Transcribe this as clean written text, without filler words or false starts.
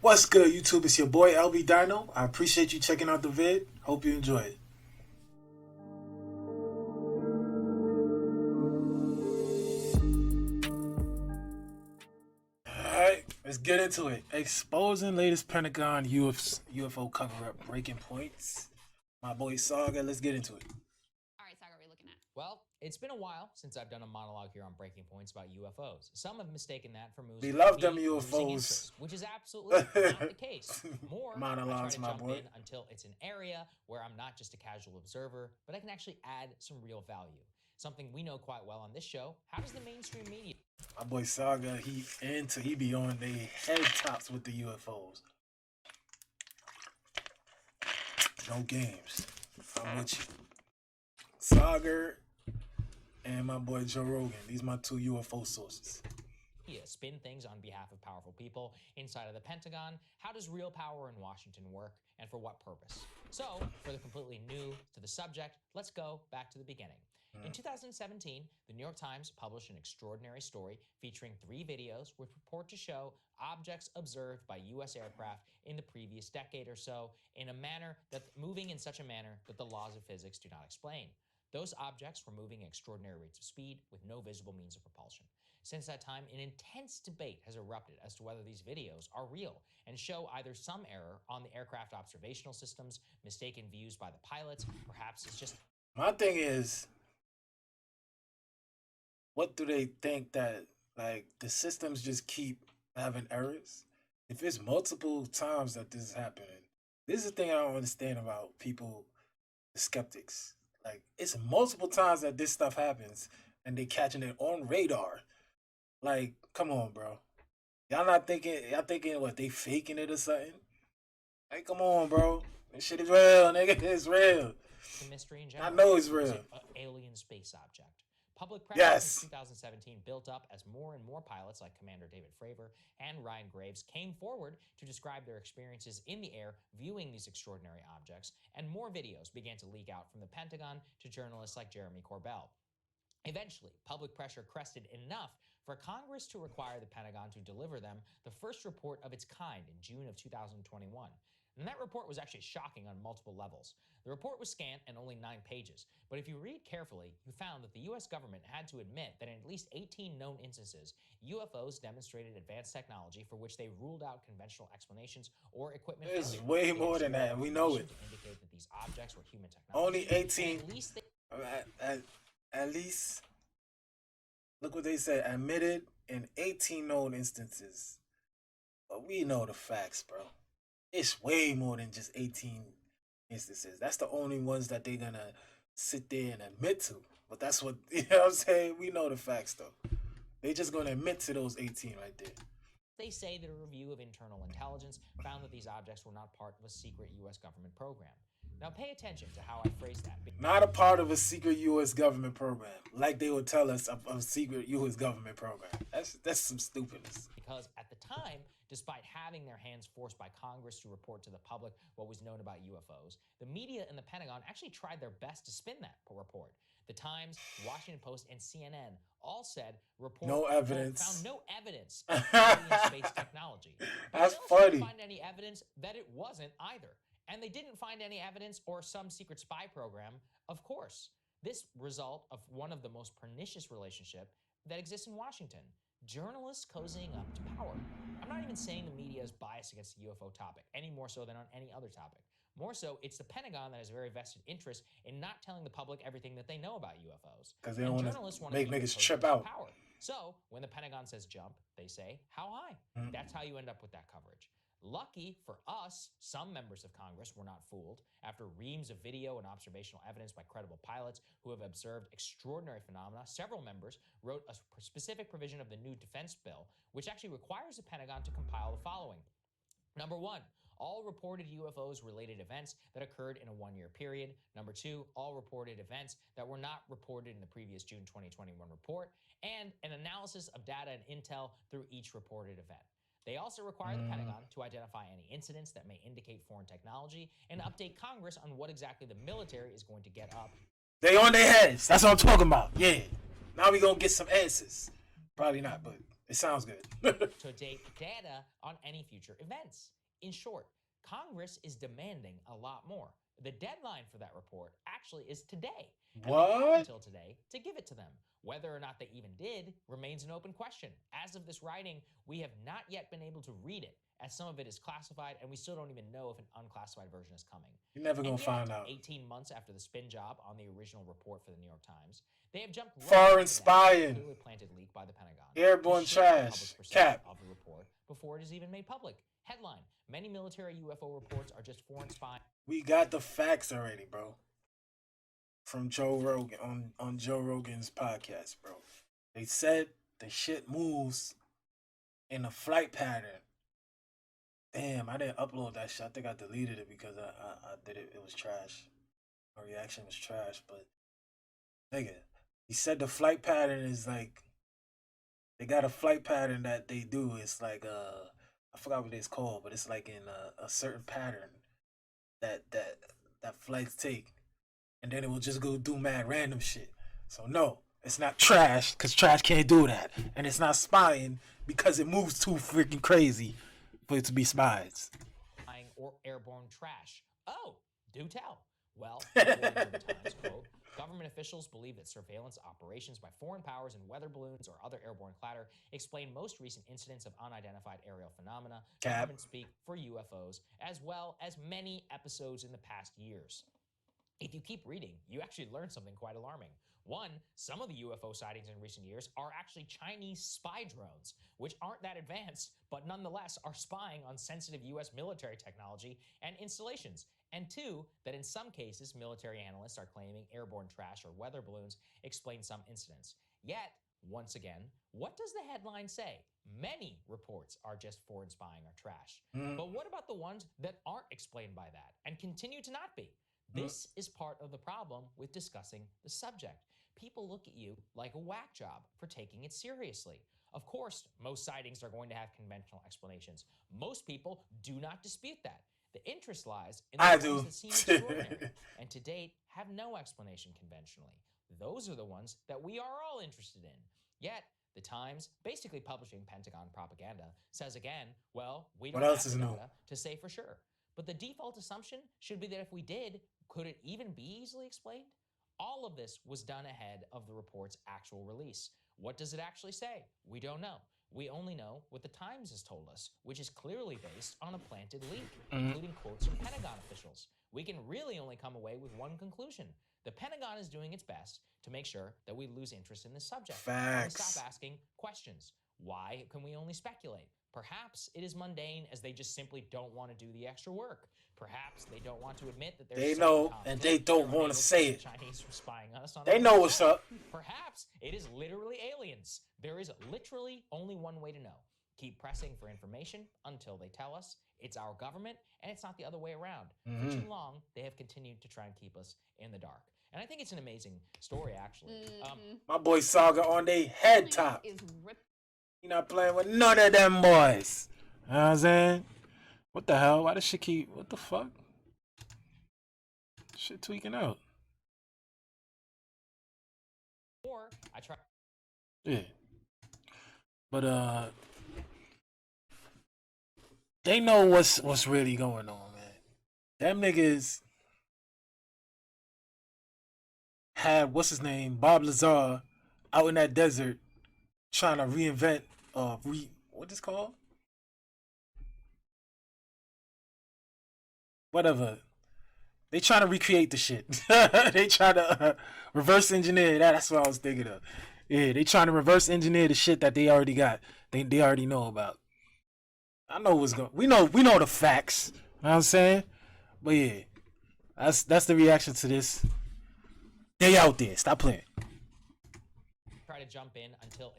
What's good, YouTube? It's your boy LB Dino. I appreciate you checking out the vid. Hope you enjoy it. Alright, let's get into it. Exposing latest Pentagon UFO cover-up, breaking points. My boy Saagar, let's get into it. All right, Saagar, what are we looking at? Well, it's been a while since I've done a monologue here on Breaking Points about UFOs. Some have mistaken that for We love them losing UFOs. interest, which is absolutely not the case. More, Monologues, I try to my jump boy. in until it's an area where I'm not just a casual observer, but I can actually add some real value. Something we know quite well on this show. How does the mainstream media? My boy Saagar, he be on the head tops with the UFOs. No games. I'm with you. Saagar and my boy Joe Rogan. These are my two UFO sources. Spin things on behalf of powerful people inside of the Pentagon. How does real power in Washington work, and for what purpose? So, for the completely new to the subject, let's go back to the beginning. In 2017, the New York Times published an extraordinary story featuring 3 videos which purport to show objects observed by U.S. aircraft in the previous decade or so in a manner moving in such a manner that the laws of physics do not explain. Those objects were moving at extraordinary rates of speed with no visible means of propulsion. Since that time, an intense debate has erupted as to whether these videos are real and show either some error on the aircraft observational systems, mistaken views by the pilots, perhaps it's just... My thing is, what do they think that, like, the systems just keep having errors? If it's multiple times that this is happening, this is the thing I don't understand about people, the skeptics. Like, it's multiple times that this stuff happens and they catching it on radar. Like, come on, bro. Y'all thinking what, they faking it or something? Like, come on, bro. This shit is real, nigga. It's real. The mystery in general. I know it's real. An alien space object. Public pressure in 2017 built up as more and more pilots like Commander David Fravor and Ryan Graves came forward to describe their experiences in the air viewing these extraordinary objects, and more videos began to leak out from the Pentagon to journalists like Jeremy Corbell. Eventually, public pressure crested enough for Congress to require the Pentagon to deliver them the first report of its kind in June of 2021. And that report was actually shocking on multiple levels. The report was scant and only 9 pages, but if you read carefully, you found that the U.S. government had to admit that in at least 18 known instances, UFOs demonstrated advanced technology for which they ruled out conventional explanations or equipment. There's way more than that. We know it. To indicate that these objects were human technology. Only 18. At least at least, look what they said. Admitted in 18 known instances. But we know the facts, bro. It's way more than just 18 instances. That's the only ones that they're gonna sit there and admit to. But that's what, you know what I'm saying? We know the facts, though. They just gonna admit to those 18 right there. They say that a review of internal intelligence found that these objects were not part of a secret U.S. government program. Now pay attention to how I phrase that. Not a part of a secret U.S. government program, like they would tell us of a secret U.S. government program. That's some stupidness. Because at the time, despite having their hands forced by Congress to report to the public what was known about UFOs, the media and the Pentagon actually tried their best to spin that report. The Times, Washington Post, and CNN all said no evidence. Found no evidence of alien space technology. That's funny. They funny. didn't find any evidence that it wasn't either. And they didn't find any evidence or some secret spy program, of course. This result of one of the most pernicious relationships that exists in Washington. Journalists cozying up to power. I'm not even saying the media is biased against the UFO topic, any more so than on any other topic. More so, it's the Pentagon that has a very vested interest in not telling the public everything that they know about UFOs. Because they don't want to make niggas trip out. Power. So, when the Pentagon says jump, they say, how high? That's how you end up with that coverage. Lucky for us, some members of Congress were not fooled. After reams of video and observational evidence by credible pilots who have observed extraordinary phenomena, several members wrote a specific provision of the new defense bill, which actually requires the Pentagon to compile the following. Number 1, all reported UFOs-related events that occurred in a 1-year period. Number 2, all reported events that were not reported in the previous June 2021 report, and an analysis of data and intel through each reported event. They also require the Pentagon to identify any incidents that may indicate foreign technology and update Congress on what exactly the military is going to get up. They on their heads. That's what I'm talking about. Yeah. Now we gonna get some answers. Probably not, but It sounds good. to date data on any future events. In short, Congress is demanding a lot more. The deadline for that report actually is today. And they have What? until today to give it to them. Whether or not they even did remains an open question. As of this writing, we have not yet been able to read it, as some of it is classified, and we still don't even know if an unclassified version is coming. You're never gonna And yet, find out. 18 months after the spin job on the original report for the New York Times, they have jumped right Foreign into that spying. clearly planted leak by the Pentagon. Airborne to shape the trash. public's perception Cap. of the report before it is even made public. Headline: Many military UFO reports are just foreign spying. We got the facts already, bro. From Joe Rogan on Joe Rogan's podcast, bro. They said the shit moves in a flight pattern. Damn, I didn't upload that shit. I think I deleted it because I did it. It was trash. My reaction was trash, but nigga, he said the flight pattern is like they got a flight pattern that they do. It's like I forgot what it's called, but it's like in a certain pattern that flights take, and then it will just go do mad random shit. So no, it's not trash because trash can't do that, and it's not spying because it moves too freaking crazy for it to be spies. Or airborne trash. Oh, do tell. Well, according to the Times, quote, government officials believe that surveillance operations by foreign powers in weather balloons or other airborne clatter explain most recent incidents of unidentified aerial phenomena, government speak for UFOs, as well as many episodes in the past years. If you keep reading, you actually learn something quite alarming. One, some of the UFO sightings in recent years are actually Chinese spy drones, which aren't that advanced, but nonetheless are spying on sensitive US military technology and installations. And two, that in some cases, military analysts are claiming airborne trash or weather balloons explain some incidents. Yet, once again, what does the headline say? Many reports are just foreign spying or trash. But what about the ones that aren't explained by that and continue to not be? This is part of the problem with discussing the subject. People look at you like a whack job for taking it seriously. Of course, most sightings are going to have conventional explanations. Most people do not dispute that. The interest lies in the ones that seem extraordinary and to date have no explanation conventionally. Those are the ones that we are all interested in. Yet, the Times, basically publishing Pentagon propaganda, says again, well, we don't have the data to say for sure. But the default assumption should be that if we did, could it even be easily explained? All of this was done ahead of the report's actual release. What does it actually say? We don't know. We only know what the Times has told us, which is clearly based on a planted leak, including quotes from Pentagon officials. We can really only come away with one conclusion. The Pentagon is doing its best to make sure that we lose interest in this subject. And we stop asking questions. Why can we only speculate? Perhaps it is mundane as they just simply don't want to do the extra work. Perhaps they don't want to admit that they know and they don't want to say it. Chinese from spying on us on they know what's up. Perhaps it is literally aliens. There is literally only one way to know. Keep pressing for information until they tell us. It's our government, and it's not the other way around. For too long, they have continued to try and keep us in the dark. And I think it's an amazing story, actually. My boy Saagar on their head top. You're not playing with none of them boys. You know what I'm saying? What the hell? Why does shit keep... What the fuck? Shit tweaking out. Or I try... Yeah. But, they know what's really going on, man. Them niggas had, what's his name, Bob Lazar, out in that desert trying to reinvent, what is it called? Whatever. They trying to recreate the shit. They trying to reverse engineer. That's what I was thinking of. Yeah, they trying to reverse engineer the shit that they already got. They already know about. I know what's going. We know the facts. You know what I'm saying? But yeah, that's the reaction to this. They out there. Stop playing. Try to jump in until.